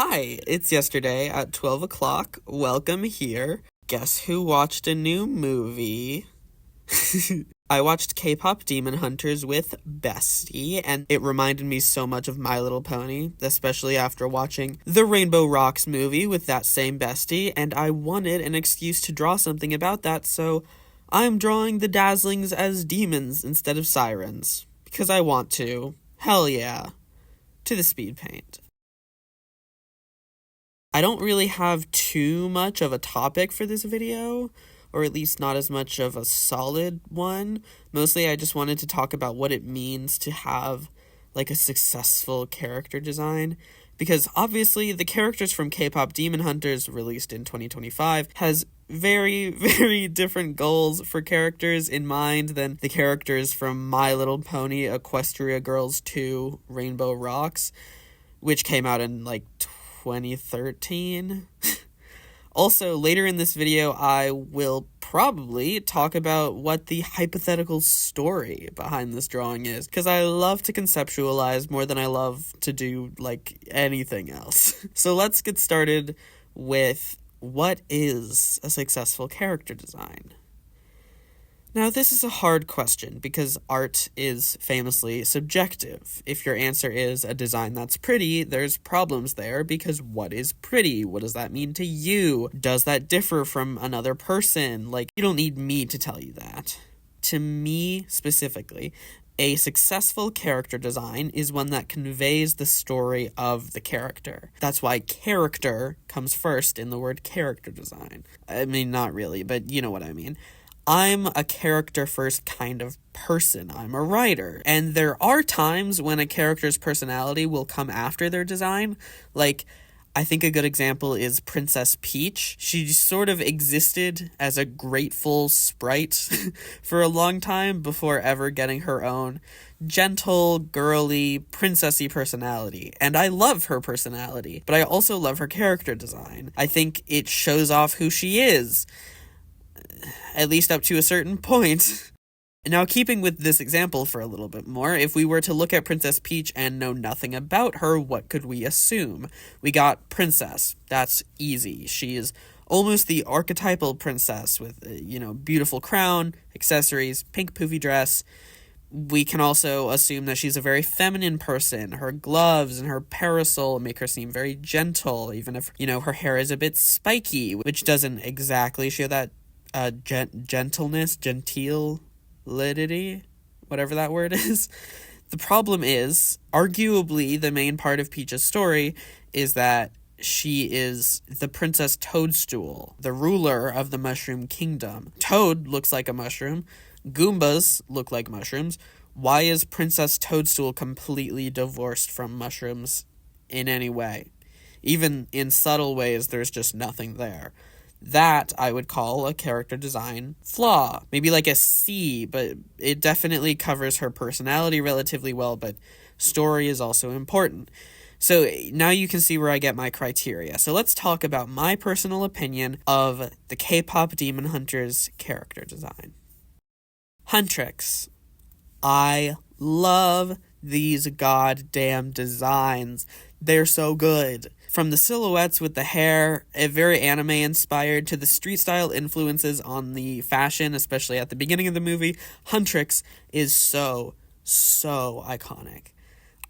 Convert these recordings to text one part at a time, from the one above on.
Hi, it's yesterday at 12 o'clock. Welcome here. Guess who watched a new movie? I watched K-pop Demon Hunters with Bestie, and it reminded me so much of My Little Pony, especially after watching the Rainbow Rocks movie with that same Bestie, and I wanted an excuse to draw something about that, so I'm drawing the Dazzlings as demons instead of sirens. Because I want to. Hell yeah. To the speed paint. I don't really have too much of a topic for this video, or at least not as much of a solid one. Mostly I just wanted to talk about what it means to have like a successful character design, because obviously the characters from K-pop Demon Hunters, released in 2025, has very, very different goals for characters in mind than the characters from My Little Pony Equestria Girls 2 Rainbow Rocks, which came out in 2013. Also, later in this video, I will probably talk about what the hypothetical story behind this drawing is, because I love to conceptualize more than I love to do, anything else. So let's get started with what is a successful character design. Now, this is a hard question because art is famously subjective. If your answer is a design that's pretty, there's problems there because what is pretty? What does that mean to you? Does that differ from another person? You don't need me to tell you that. To me, specifically, a successful character design is one that conveys the story of the character. That's why character comes first in the word character design. I mean, not really, but you know what I mean. I'm a character-first kind of person. I'm a writer. And there are times when a character's personality will come after their design. I think a good example is Princess Peach. She sort of existed as a grateful sprite for a long time before ever getting her own gentle, girly, princessy personality. And I love her personality, but I also love her character design. I think it shows off who she is, at least up to a certain point. Now, keeping with this example for a little bit more, if we were to look at Princess Peach and know nothing about her, what could we assume? We got princess. That's easy. She is almost the archetypal princess with, beautiful crown, accessories, pink poofy dress. We can also assume that she's a very feminine person. Her gloves and her parasol make her seem very gentle, even if, her hair is a bit spiky, which doesn't exactly show that gentleness, gentility, whatever that word is. The problem is, arguably, the main part of Peach's story is that she is the Princess Toadstool, the ruler of the Mushroom Kingdom. Toad looks like a mushroom. Goombas look like mushrooms. Why is Princess Toadstool completely divorced from mushrooms in any way? Even in subtle ways, there's just nothing there. That I would call a character design flaw. Maybe a C, but it definitely covers her personality relatively well, but story is also important. So now you can see where I get my criteria. So let's talk about my personal opinion of the K-pop Demon Hunters character design. Huntrix. I love these goddamn designs. They're so good. From the silhouettes with the hair, very anime inspired, to the street style influences on the fashion, especially at the beginning of the movie, Huntrix is so iconic.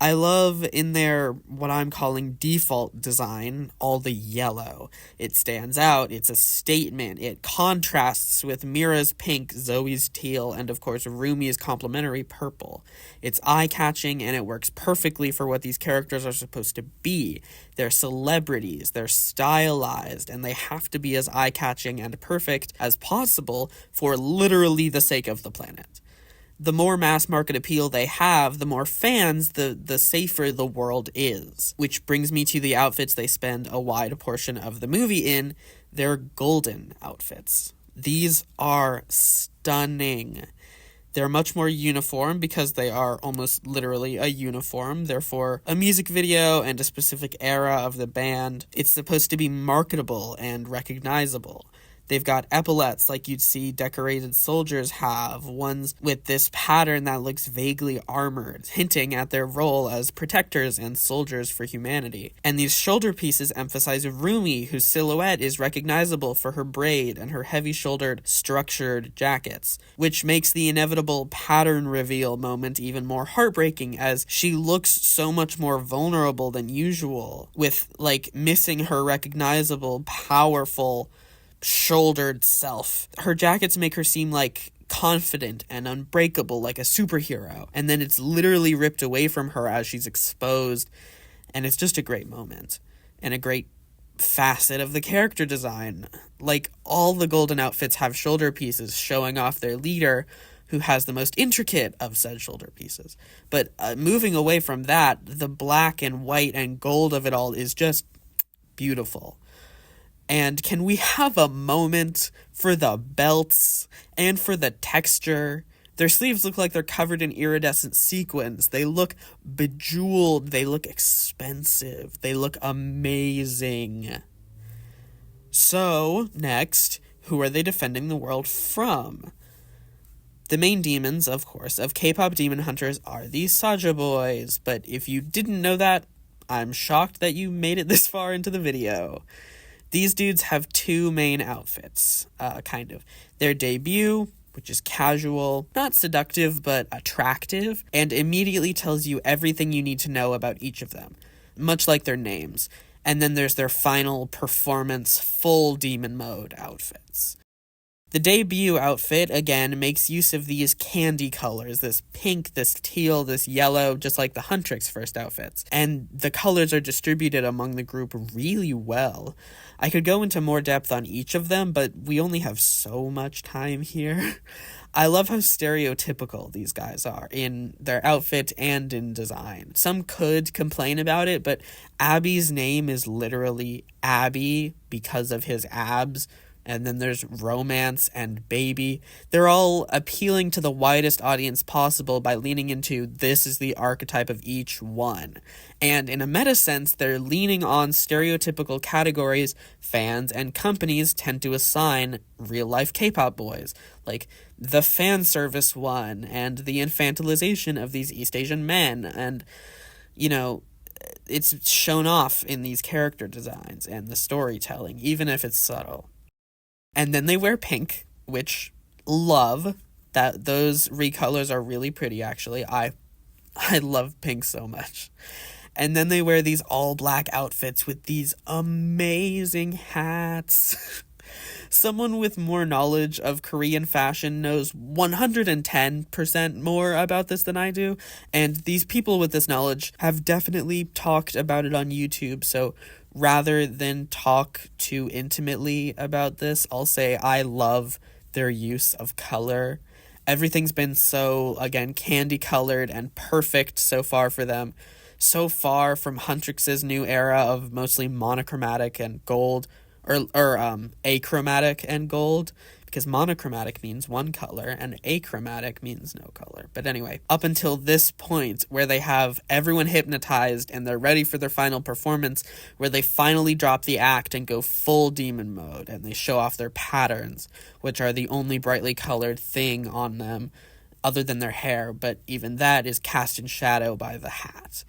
I love in their, what I'm calling default design, all the yellow. It stands out, it's a statement, it contrasts with Mira's pink, Zoe's teal, and of course Rumi's complementary purple. It's eye-catching and it works perfectly for what these characters are supposed to be. They're celebrities, they're stylized, and they have to be as eye-catching and perfect as possible for literally the sake of the planet. The more mass market appeal they have, the more fans, the safer the world is. Which brings me to the outfits they spend a wide portion of the movie in, their golden outfits. These are stunning. They're much more uniform because they are almost literally a uniform. Therefore, a music video and a specific era of the band, it's supposed to be marketable and recognizable. They've got epaulets like you'd see decorated soldiers have, ones with this pattern that looks vaguely armored, hinting at their role as protectors and soldiers for humanity. And these shoulder pieces emphasize Rumi, whose silhouette is recognizable for her braid and her heavy-shouldered, structured jackets, which makes the inevitable pattern reveal moment even more heartbreaking, as she looks so much more vulnerable than usual, with, like, missing her recognizable, powerful, shouldered self. Her jackets make her seem like confident and unbreakable, like a superhero, and then it's literally ripped away from her as she's exposed, and it's just a great moment and a great facet of the character design. Like, all the golden outfits have shoulder pieces showing off their leader, who has the most intricate of said shoulder pieces. But moving away from that, the black and white and gold of it all is just beautiful. And can we have a moment for the belts and for the texture? Their sleeves look like they're covered in iridescent sequins. They look bejeweled. They look expensive. They look amazing. So, next, who are they defending the world from? The main demons, of course, of K-pop demon hunters are the Saja boys. But if you didn't know that, I'm shocked that you made it this far into the video. These dudes have two main outfits, kind of. Their debut, which is casual, not seductive, but attractive, and immediately tells you everything you need to know about each of them, much like their names. And then there's their final performance, full demon mode outfits. The debut outfit, again, makes use of these candy colors, this pink, this teal, this yellow, just like the Huntrix first outfits. And the colors are distributed among the group really well. I could go into more depth on each of them, but we only have so much time here. I love how stereotypical these guys are in their outfit and in design. Some could complain about it, but Abby's name is literally Abby because of his abs. And then there's romance and baby. They're all appealing to the widest audience possible by leaning into this is the archetype of each one. And in a meta sense, they're leaning on stereotypical categories fans and companies tend to assign real-life K-pop boys, like the fan service one and the infantilization of these East Asian men. And, you know, it's shown off in these character designs and the storytelling, even if it's subtle. And then they wear pink, which love. That those recolors are really pretty, actually. I love pink so much. And then they wear these all black outfits with these amazing hats. Someone with more knowledge of Korean fashion knows 110% more about this than I do, and these people with this knowledge have definitely talked about it on YouTube, so rather than talk too intimately about this, I'll say I love their use of color. Everything's been so, again, candy-colored and perfect so far for them. So far from Huntrix's new era of mostly monochromatic and gold, or achromatic and gold, because monochromatic means one color and achromatic means no color. But anyway, up until this point where they have everyone hypnotized and they're ready for their final performance, where they finally drop the act and go full demon mode and they show off their patterns, which are the only brightly colored thing on them other than their hair, but even that is cast in shadow by the hat.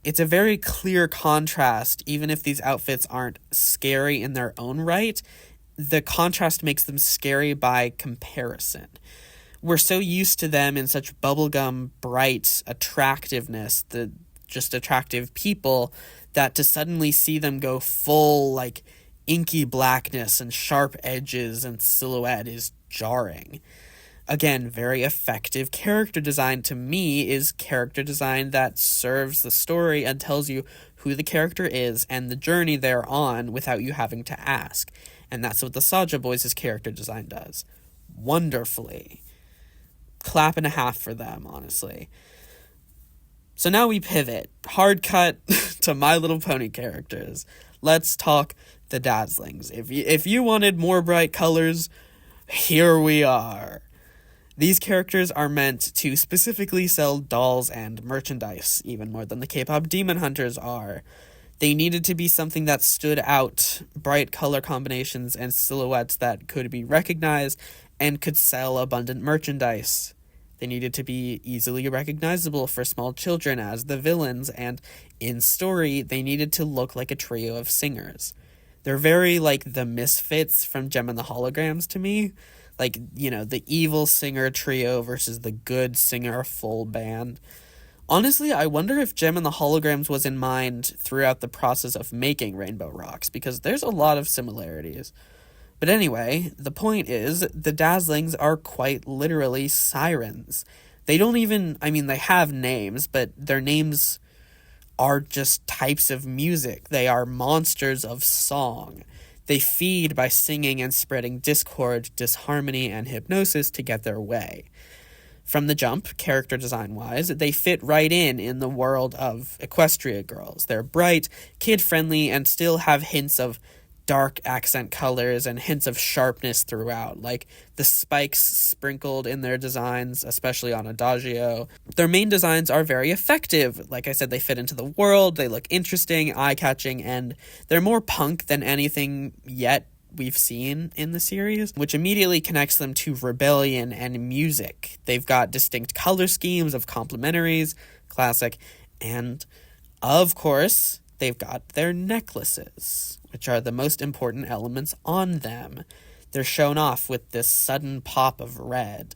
It's a very clear contrast, even if these outfits aren't scary in their own right. The contrast makes them scary by comparison. We're so used to them in such bubblegum, bright attractiveness, the just attractive people, that to suddenly see them go full, like, inky blackness and sharp edges and silhouette is jarring. Again, very effective character design to me is character design that serves the story and tells you who the character is and the journey they're on without you having to ask. And that's what the Saja Boys' character design does. Wonderfully. Clap and a half for them, honestly. So now we pivot. Hard cut to My Little Pony characters. Let's talk the Dazzlings. If you wanted more bright colors, here we are. These characters are meant to specifically sell dolls and merchandise, even more than the K-pop demon hunters are. They needed to be something that stood out, bright color combinations and silhouettes that could be recognized and could sell abundant merchandise. They needed to be easily recognizable for small children as the villains, and in story, they needed to look like a trio of singers. They're very like the Misfits from Gem and the Holograms to me. Like, the evil singer trio versus the good singer full band. Honestly, I wonder if Gem and the Holograms was in mind throughout the process of making Rainbow Rocks, because there's a lot of similarities. But anyway, the point is, the Dazzlings are quite literally sirens. They don't even, they have names, but their names are just types of music. They are monsters of song. They feed by singing and spreading discord, disharmony, and hypnosis to get their way. From the jump, character design-wise, they fit right in the world of Equestria girls. They're bright, kid-friendly, and still have hints of dark accent colors and hints of sharpness throughout, like the spikes sprinkled in their designs, especially on Adagio. Their main designs are very effective. Like I said, they fit into the world, they look interesting, eye-catching, and they're more punk than anything yet we've seen in the series, which immediately connects them to rebellion and music. They've got distinct color schemes of complementaries, classic, and of course, they've got their necklaces, which are the most important elements on them. They're shown off with this sudden pop of red.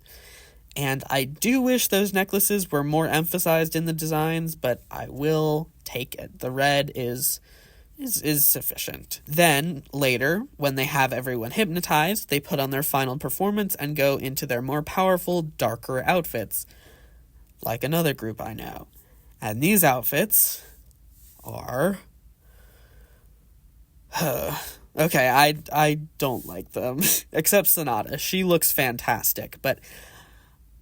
And I do wish those necklaces were more emphasized in the designs, but I will take it. The red is sufficient. Then, later, when they have everyone hypnotized, they put on their final performance and go into their more powerful, darker outfits. Like another group I know. And these outfits are... okay, I don't like them. Except Sonata. She looks fantastic, but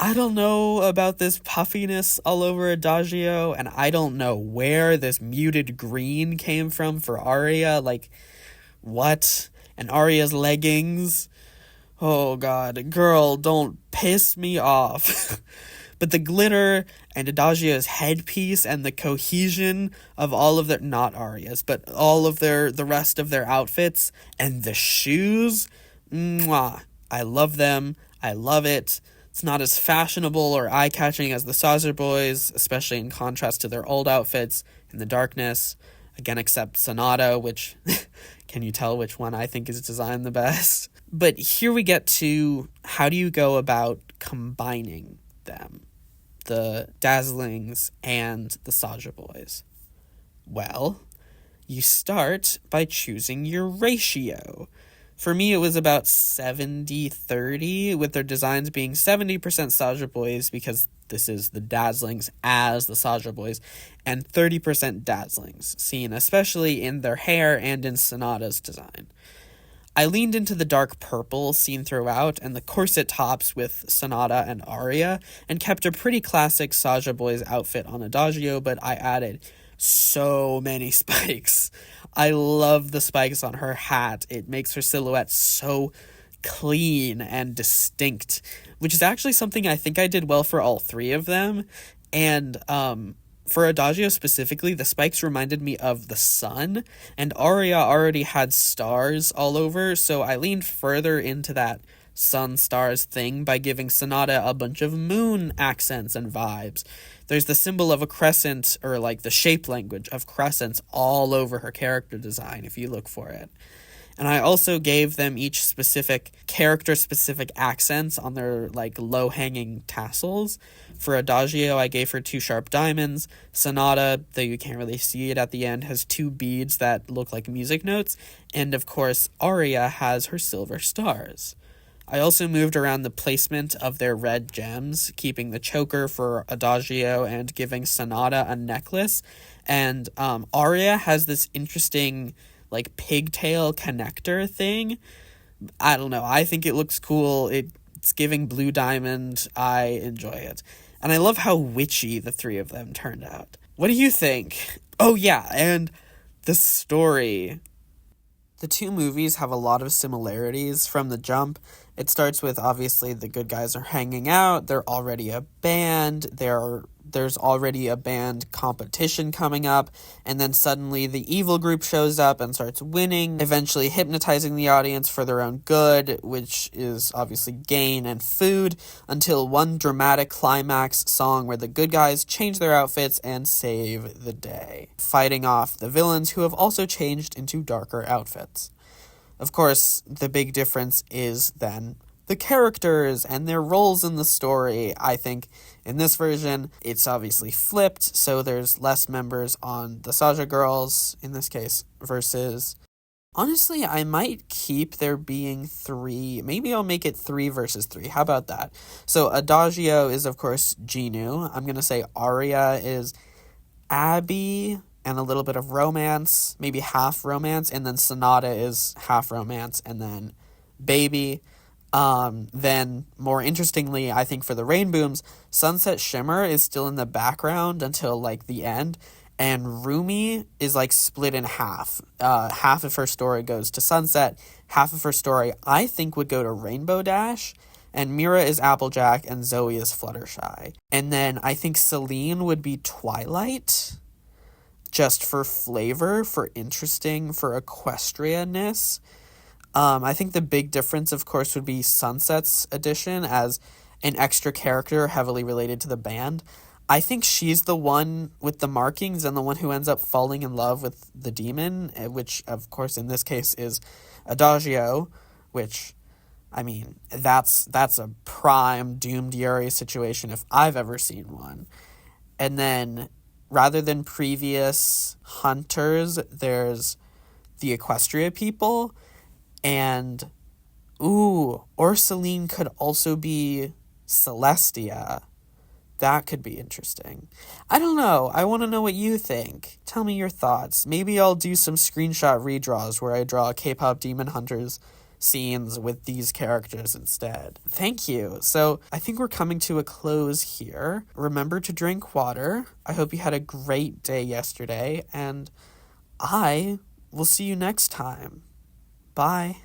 I don't know about this puffiness all over Adagio, and I don't know where this muted green came from for Aria. Like, what? And Aria's leggings? Oh god, girl, don't piss me off. But the glitter and Adagio's headpiece and the cohesion of all of their, not Aria's, but all of the rest of their outfits and the shoes, mwah. I love them. I love it. It's not as fashionable or eye-catching as the Saucer Boys, especially in contrast to their old outfits in the darkness. Again, except Sonata, which, can you tell which one I think is designed the best? But here we get to, how do you go about combining them? The Dazzlings and the Saucer Boys. Well, you start by choosing your ratio. For me, it was about 70-30, with their designs being 70% Saucer Boys, because this is the Dazzlings as the Saucer Boys, and 30% Dazzlings, seen especially in their hair and in Sonata's design. I leaned into the dark purple seen throughout and the corset tops with Sonata and Aria, and kept a pretty classic Saucer Boys outfit on Adagio, but I added so many spikes. I love the spikes on her hat. It makes her silhouette so clean and distinct, which is actually something I think I did well for all three of them. And for Adagio specifically, the spikes reminded me of the sun, and Aria already had stars all over, so I leaned further into that sun stars thing by giving Sonata a bunch of moon accents and vibes. There's the symbol of a crescent, or like the shape language of crescents, all over her character design if you look for it. And I also gave them each specific character-specific accents on their like low-hanging tassels. For Adagio, I gave her 2 sharp diamonds. Sonata, though you can't really see it at the end, has 2 beads that look like music notes. And of course, Aria has her silver stars. I also moved around the placement of their red gems, keeping the choker for Adagio and giving Sonata a necklace. And Aria has this interesting like pigtail connector thing. I don't know. I think it looks cool. It's giving blue diamond. I enjoy it. And I love how witchy the 3 of them turned out. What do you think? Oh yeah, and the story. The 2 movies have a lot of similarities from the jump. It starts with, obviously, the good guys are hanging out, they're already a band, they're there's already a band competition coming up, and then suddenly the evil group shows up and starts winning, eventually hypnotizing the audience for their own good, which is obviously gain and food, until one dramatic climax song where the good guys change their outfits and save the day, fighting off the villains who have also changed into darker outfits. Of course, the big difference is then the characters and their roles in the story. I think in this version, it's obviously flipped, so there's less members on the Saja girls, in this case, versus... Honestly, I might keep there being 3. Maybe I'll make it 3 versus 3. How about that? So Adagio is, of course, Ginu. I'm going to say Aria is Abby and a little bit of romance, maybe half romance, and then Sonata is half romance, and then Baby. Then, more interestingly, I think for the Rainbooms, Sunset Shimmer is still in the background until, like, the end, and Rumi is, like, split in half. Half of her story goes to Sunset, half of her story, I think, would go to Rainbow Dash, and Mira is Applejack, and Zoe is Fluttershy. And then I think Celine would be Twilight, just for flavor, for interesting, for equestrianness. I think the big difference, of course, would be Sunset's addition as an extra character heavily related to the band. I think she's the one with the markings and the one who ends up falling in love with the demon, which, of course, in this case is Adagio, which, I mean, that's a prime doomed Yuri situation if I've ever seen one. And then, rather than previous hunters, there's the Equestria people. And, Ursuline could also be Celestia. That could be interesting. I don't know. I want to know what you think. Tell me your thoughts. Maybe I'll do some screenshot redraws where I draw K-pop Demon Hunters scenes with these characters instead. Thank you. So I think we're coming to a close here. Remember to drink water. I hope you had a great day yesterday, and I will see you next time. Bye.